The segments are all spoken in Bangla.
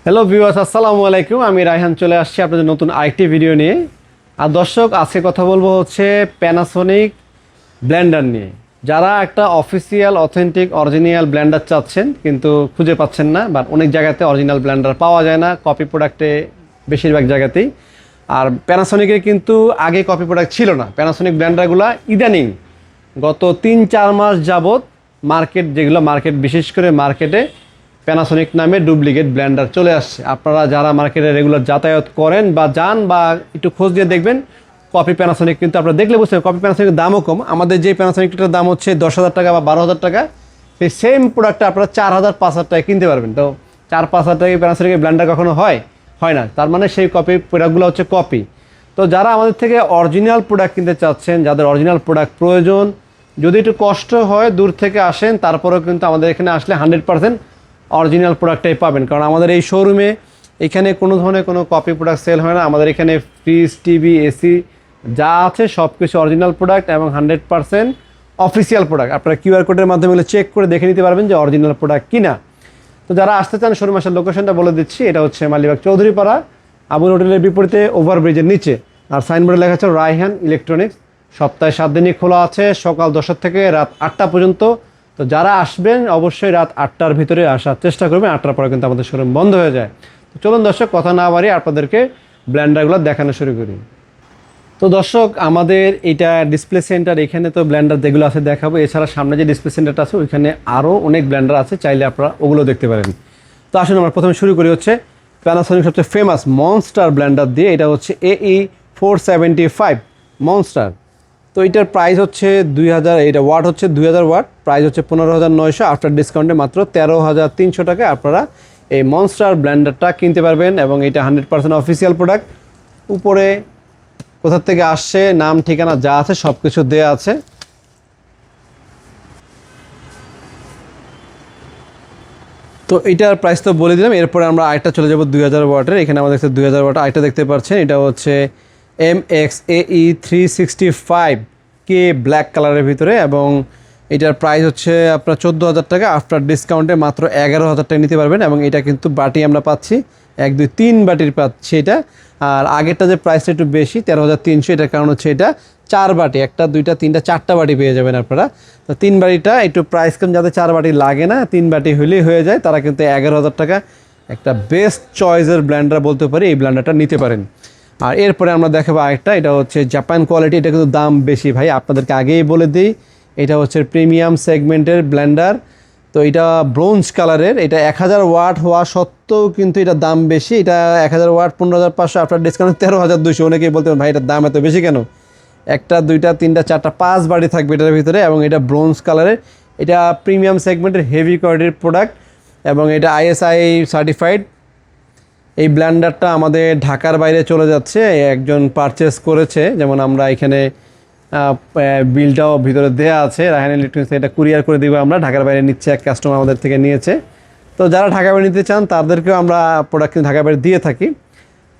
হ্যালো ভিউয়ার্স, আসসালামু আলাইকুম। আমি রায়হান চলে আসছি আপনাদের নতুন আরেকটি ভিডিও নিয়ে। আর দর্শক, আজকে কথা বলবো হচ্ছে প্যানাসোনিক ব্লেন্ডার নিয়ে। যারা একটা অফিসিয়াল অথেন্টিক অরিজিনাল ব্লেন্ডার চাচ্ছেন কিন্তু খুঁজে পাচ্ছেন না, বা অনেক জায়গাতে অরিজিনাল ব্লেন্ডার পাওয়া যায় না, কপি প্রোডাক্টে বেশিরভাগ জায়গাতেই। আর প্যানাসোনিকের কিন্তু আগে কপি প্রোডাক্ট ছিল না। প্যানাসোনিক ব্লেন্ডারগুলো ইদানিং গত 3-4 মাস যাবৎ যেগুলো মার্কেট, বিশেষ করে মার্কেটে প্যানাসোনিক নামে ডুপ্লিকেট ব্লেন্ডার চলে আসছে। আপনারা যারা মার্কেটে রেগুলার যাতায়াত করেন বা যান বা একটু খোঁজ দিয়ে দেখবেন, কপি প্যানাসোনিক কিন্তু আপনারা দেখলে বুঝতে পারবেন কপি প্যানাসোনিকের দামও কম। আমাদের যে প্যানাসোনিকটার দাম হচ্ছে 10,000 টাকা বা 12,000 টাকা, সেই সেম প্রোডাক্টটা আপনারা 4,000-5,000 টাকায় কিনতে পারবেন। তো 4-5,000 টাকায় প্যানাসোনিকের ব্লেন্ডার কখনো হয় না। তার মানে সেই কপি প্রোডাক্টগুলো হচ্ছে কপি। তো যারা আমাদের থেকে অরিজিনাল প্রোডাক্ট কিনতে চাচ্ছেন, যাদের অরিজিনাল প্রোডাক্ট প্রয়োজন, যদি একটু কষ্ট হয় দূর থেকে আসেন, তারপরেও কিন্তু আমাদের এখানে আসলে 100% অরিজিনাল প্রোডাক্টটাই পাবেন। কারণ আমাদের এই শোরুমে এখানে কোনো ধরনের কোনো কপি প্রোডাক্ট সেল হয় না। আমাদের এখানে ফ্রিজ, টিভি, এসি যা আছে সব কিছু অরিজিনাল প্রোডাক্ট এবং 100% অফিসিয়াল প্রোডাক্ট। আপনারা কিউআর কোডের মাধ্যমে চেক করে দেখে নিতে পারবেন যে অরিজিনাল প্রোডাক্ট কিনা। তো যারা আসতে চান, শোরুম আসার লোকেশনটা বলে দিচ্ছি। এটা হচ্ছে মালিবাগ চৌধুরীপাড়া, আবুল হোটেলের বিপরীতে ওভারব্রিজের নিচে। আর সাইনবোর্ডে লেখা আছে রায়হান ইলেকট্রনিক্স। সপ্তাহে 7 দিনই খোলা আছে, সকাল 10টা থেকে রাত 8টা পর্যন্ত। তো যারা আসবেন অবশ্যই রাত 8টার ভিতরে আসার চেষ্টা করবেন। 8টার পরে কিন্তু আমাদের শোরুম বন্ধ হয়ে যায়। তো চলুন দর্শক, কথা না বাড়িয়ে আপনাদেরকে ব্লেন্ডারগুলো দেখানো শুরু করি। তো দর্শক, আমাদের এটা ডিসপ্লে সেন্টার, এখানে তো ব্লেন্ডার যেগুলো আছে দেখাবো। এছাড়া সামনে যে ডিসপ্লে সেন্টারটা আছে ওইখানে আরও অনেক ব্লেন্ডার আছে, চাইলে আপনারা ওগুলো দেখতে পারেন। তো আসুন আমরা প্রথমে শুরু করি হচ্ছে প্যানাসোনিক সবচেয়ে ফেমাস মনস্টার ব্লেন্ডার দিয়ে। এটা হচ্ছে AE475 মনস্টার। তো এটার প্রাইস হচ্ছে 2000, এটা ওয়াট হচ্ছে 2000 ওয়াট, প্রাইস হচ্ছে 15,900, আফটার ডিসকাউন্টে মাত্র 13,300 টাকায় আপনারা এই মনস্টার ব্লেন্ডারটা কিনতে পারবেন। এবং এটা 100% অফিসিয়াল প্রোডাক্ট। উপরে কোথা থেকে আসছে, নাম ঠিকানা যা আছে সব কিছু দেওয়া আছে। তো এটার প্রাইস তো বলে দিলাম। এরপরে আমরা আরেকটা চলে যাব 2000 ওয়াটের। এখানে আমাদের 2000 ওয়াট আরেকটা দেখতে পাচ্ছেন। এটা হচ্ছে MXAE365K ব্ল্যাক কালারের ভিতরে, এবং এটার প্রাইস হচ্ছে আপনার 14,000 টাকা, আফটার ডিসকাউন্টে মাত্র 11,000 টাকা নিতে পারবেন। এবং এটা কিন্তু বাটি আমরা পাচ্ছি 1, 2, 3 বাটির পাচ্ছি এটা। আর আগেরটা যে প্রাইসটা একটু বেশি 13,300, এটার কারণ হচ্ছে এটা 4 বাটি, 1টা 2টা 3টা 4টা বাটি পেয়ে যাবেন আপনারা। তো 3 বাটিটা একটু প্রাইস কম, যাদের 4 বাটি লাগে না, 3 বাটি হলেই হয়ে যায়, তারা কিন্তু 11,000 টাকা একটা বেস্ট চয়েসের ব্লেন্ডার বলতে পারি, এই ব্লেন্ডারটা নিতে পারেন। আর এরপরে আমরা দেখাবো আরেকটা, এটা হচ্ছে জাপান কোয়ালিটি। এটা কিন্তু দাম বেশি ভাই, আপনাদেরকে আগেই বলে দিই। এটা হচ্ছে প্রিমিয়াম সেগমেন্টের ব্লেন্ডার। তো এটা ব্রোঞ্জ কালারের, এটা 1000 ওয়াট হওয়া সত্ত্বেও কিন্তু এটা দাম বেশি। এটা 1000 ওয়াট 15,500, আফটার ডিসকাউন্ট 13,200। অনেকেই বলতে পারেন ভাই এটার দাম এত বেশি কেন? 1টা 2টা 3টা 4টা 5 বাটি থাকবে এটার ভিতরে, এবং এটা ব্রোঞ্জ কালারের। এটা প্রিমিয়াম সেগমেন্টের হেভি কোয়ালিটির প্রোডাক্ট, এবং এটা ISI সার্টিফাইড। এই ব্লেন্ডারটা আমাদের ঢাকার বাইরে চলে যাচ্ছে, একজন পারচেস করেছে। যেমন আমরা এখানে বিলটাও ভিতরে দেওয়া আছে, রায়হান ইলেকট্রনিক্স। এটা কুরিয়ার করে দিব আমরা, ঢাকার বাইরে নিচ্ছে, এক কাস্টমার আমাদের থেকে নিয়েছে। তো যারা ঢাকা বাইরে নিতে চান তাদেরকেও আমরা প্রোডাক্ট কিন্তু ঢাকা বাইরে দিয়ে থাকি।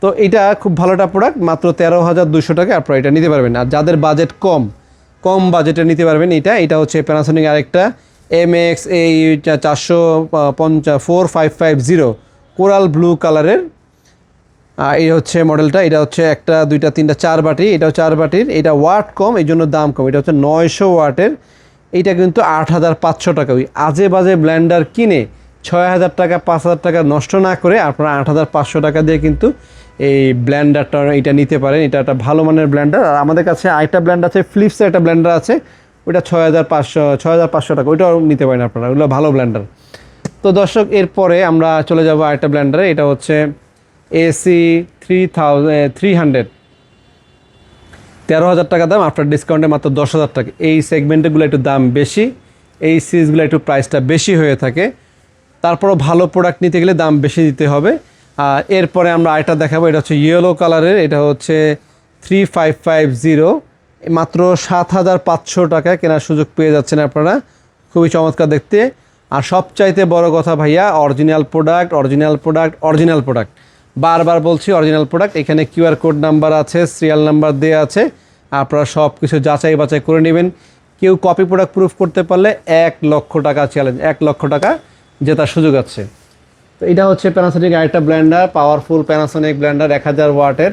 তো এটা খুব ভালো একটা প্রোডাক্ট, মাত্র 13,200 টাকা আপনারা এটা নিতে পারবেন। আর যাদের বাজেট কম বাজেটে নিতে পারবেন এটা হচ্ছে প্যানাসোনিক আরেকটা MXAE45550 কোরাল ব্লু কালারের। এই হচ্ছে মডেলটা। এটা হচ্ছে 1টা 2টা 3টা 4 বাটি, এটাও 4 বাটির। এটা ওয়াট কম, এই জন্য দাম কম। এটা হচ্ছে 900 ওয়াটের। এইটা কিন্তু 8,500 টাকা। ওই আজে বাজে ব্লেন্ডার কিনে 6,000 টাকা 5,000 টাকা নষ্ট না করে আপনারা 8,500 টাকা দিয়ে কিন্তু এই ব্লেন্ডারটা এটা নিতে পারেন। এটা একটা ভালো মানের ব্লেন্ডার। আর আমাদের কাছে আরেকটা ব্লেন্ডার আছে, ফিলিপসের একটা ব্লেন্ডার আছে, ওইটা 6,500 টাকা, ওইটাও নিতে পারেন আপনারা, ওগুলো ভালো ব্লেন্ডার। তো দর্শক, এরপরে আমরা চলে যাব আরেকটা ব্লেন্ডারে। এটা হচ্ছে AC300, 13,000 টাকা দাম, আফটার ডিসকাউন্টে মাত্র 10,000 টাকা। এই সেগমেন্টগুলো একটু দাম বেশি, এই সিরিজগুলো একটু প্রাইসটা বেশি হয়ে থাকে। তারপরও ভালো প্রোডাক্ট নিতে গেলে দাম বেশি দিতে হবে। আর এরপরে আমরা আরেকটা দেখাবো। এটা হচ্ছে ইয়েলো কালারের, এটা হচ্ছে 3550, মাত্র 7,500 টাকায় কেনার সুযোগ পেয়ে যাচ্ছেন আপনারা। খুবই চমৎকার দেখতে। আর সবচাইতে বড় কথা ভাইয়া, অরিজিনাল প্রোডাক্ট। বারবার বলছি অরিজিনাল প্রোডাক্ট। এখানে কিউআর কোড নাম্বার আছে, সিরিয়াল নাম্বার দেওয়া আছে, আপনারা সব কিছু যাচাই বাছাই করে নেবেন। কেউ কপি প্রোডাক্ট প্রুফ করতে পারলে 1 লক্ষ টাকা চ্যালেঞ্জ, 1 লক্ষ টাকা জেতার সুযোগ আছে। তো তো এটা হচ্ছে প্যানাসোনিক আরেকটা ব্লেন্ডার, পাওয়ারফুল প্যানাসোনিক ব্লেন্ডার 1000 ওয়াটের।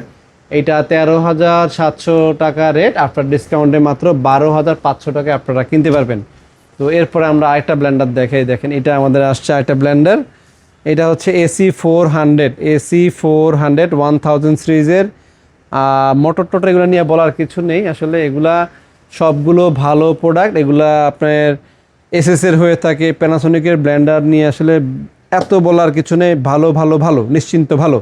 এটা 13,700 টাকা রেট, আফটার ডিসকাউন্টে মাত্র 12,500 টাকায় আপনারা কিনতে পারবেন। তো এরপরে আমরা আরেকটা ব্লেন্ডার দেখাই, দেখেন এটা আমাদের আসছে আরেকটা ব্লেন্ডার। এটা হচ্ছে AC400 1000 সিরিজের। মোটর টোটর এগুলো নিয়ে বলার কিছু নেই, আসলে এগুলা সবগুলো ভালো প্রোডাক্ট। এগুলা আপনার এসএসের হয়ে থাকে, প্যানাসোনিকের ব্লেন্ডার নিয়ে আসলে এত বলার কিছু নেই, ভালো ভালো ভালো নিশ্চিন্ত ভালো।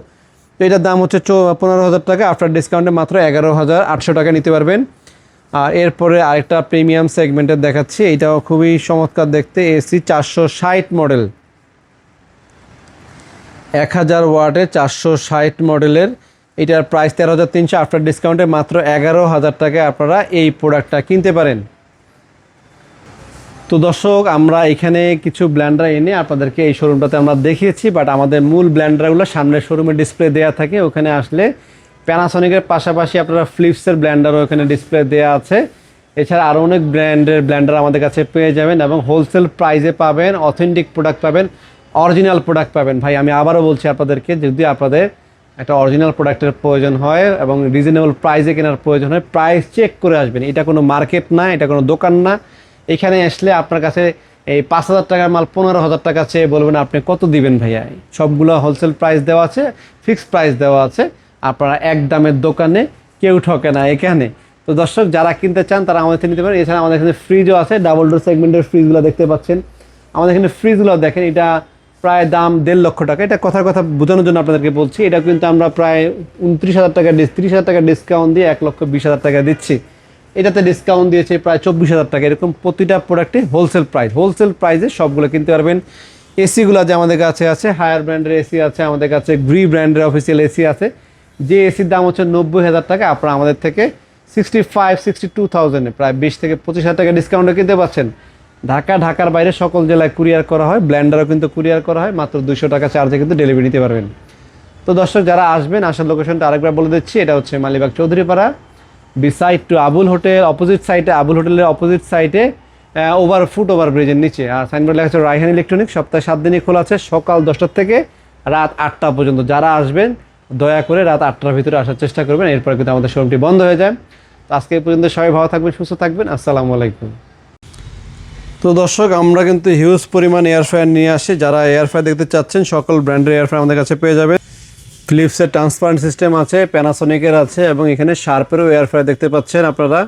তো এটার দাম হচ্ছে 15,000 টাকা, আফটার ডিসকাউন্টে মাত্র 11,800 টাকা নিতে পারবেন। আর এরপরে আরেকটা প্রিমিয়াম সেগমেন্টের দেখাচ্ছি, এটাও খুবই চমৎকার দেখতে। AC460 মডেল, 1000 ওয়াটের 460 মডেলের। এটার প্রাইস 13,300, আফটার ডিসকাউন্টে মাত্র 11,000 টাকায় আপনারা এই প্রোডাক্টটা কিনতে পারেন। তো দর্শক, আমরা এখানে কিছু ব্লেন্ডার এনে আপনাদেরকে এই শোরুমটাতে আমরা দেখিয়েছি, বাট আমাদের মূল ব্লেন্ডারগুলো সামনের শোরুমে ডিসপ্লে দেওয়া থাকে। ওখানে আসলে প্যানাসোনিকের পাশাপাশি আপনারা ফিলিপসের ব্লেন্ডারও ওখানে ডিসপ্লে দেওয়া আছে। এছাড়া আরও অনেক ব্র্যান্ডের ব্লেন্ডার আমাদের কাছে পেয়ে যাবেন এবং হোলসেল প্রাইসে পাবেন, অথেন্টিক প্রোডাক্ট পাবেন, অরিজিনাল প্রোডাক্ট পাবেন। ভাই আমি আবারও বলছি আপনাদেরকে, যদি আপনাদের একটা অরিজিনাল প্রোডাক্টের প্রয়োজন হয় এবং রিজনেবল প্রাইসে কেনার প্রয়োজন হয়, প্রাইস চেক করে আসবেন। এটা কোনো মার্কেট না, এটা কোনো দোকান না। এখানে আসলে আপনার কাছে এই 5,000 টাকার মাল 15,000 টাকা চেয়ে বলবেন আপনি কত দিবেন ভাইয়া। সবগুলো হোলসেল প্রাইস দেওয়া আছে, ফিক্সড প্রাইস দেওয়া আছে। আপনারা এক দামের দোকানে কেউ ঠকে না এখানে। তো দর্শক, যারা কিনতে চান তারা আমাদের থেকে নিতে পারেন। এছাড়া আমাদের এখানে ফ্রিজও আছে, ডাবল ডোর সেগমেন্টের ফ্রিজগুলো দেখতে পাচ্ছেন। আমাদের এখানে ফ্রিজগুলো দেখেন, এটা প্রায় দাম 1.5 লক্ষ টাকা। এটা কথার কথা বোঝানোর জন্য আপনাদেরকে বলছি। এটা কিন্তু আমরা প্রায় 29,000 টাকা 30,000 টাকা ডিসকাউন্ট দিয়ে 1,20,000 টাকা দিচ্ছি। এটাতে ডিসকাউন্ট দিয়েছে প্রায় 24,000 টাকা। এরকম প্রতিটা প্রোডাক্টে হোলসেল প্রাইসে সবগুলো কিনতে পারবেন। এসিগুলো যে আমাদের কাছে আছে, হায়ার ব্র্যান্ডের এসি আছে আমাদের কাছে, গ্রি ব্র্যান্ডের অফিসিয়াল এসি আছে। যে এসির দাম হচ্ছে 90,000 টাকা, আপনারা আমাদের থেকে 62,000 প্রায় 20 থেকে 25,000 টাকা ডিসকাউন্টে কিনতে পাচ্ছেন। ঢাকার বাইরে সকল জেলায় কুরিয়ার করা হয়, ব্লেন্ডারও কিন্তু কুরিয়ার করা হয়, মাত্র 200 টাকা চার্জে কিন্তু ডেলিভারি নিতে পারবেন। তো দর্শক, যারা আসবেন, আসার লোকেশনটা আরেকবার বলে দিচ্ছি। এটা হচ্ছে Malibagh Chowdhuripara, beside to Abul hotel, opposite সাইডে, আবুল হোটেলের অপোজিট সাইডে ওভার ব্রিজের নিচে। আর সাইনবোর্ড লেখা আছে রায়হান ইলেকট্রনিক্স। সপ্তাহে 7 দিনই খোলা আছে, সকাল 10টা থেকে রাত 8টা পর্যন্ত। যারা আসবেন দয়া করে রাত 8টার ভিতরে আসার চেষ্টা করবেন, এরপর কিন্তু আমাদের শোরুমটি বন্ধ হয়ে যায়। তো আজকে এই পর্যন্ত সবাই ভালো থাকবেন, সুস্থ থাকবেন। আসসালামু আলাইকুম। তো দর্শক, আমরা কিন্তু হিউজ পরিমাণ এয়ার ফ্রায়ার নিয়ে আসি। যারা এয়ার ফ্রায়ার দেখতে চাচ্ছেন, সকল ব্র্যান্ডের এয়ার ফ্রায়ার আমাদের কাছে পেয়ে যাবেন। ফিলিপসের ট্রান্সপারেন্ট সিস্টেম আছে, প্যানাসোনিকের আছে এবং এখানে শার্পেরও এয়ার ফ্রায়ার দেখতে পাচ্ছেন আপনারা।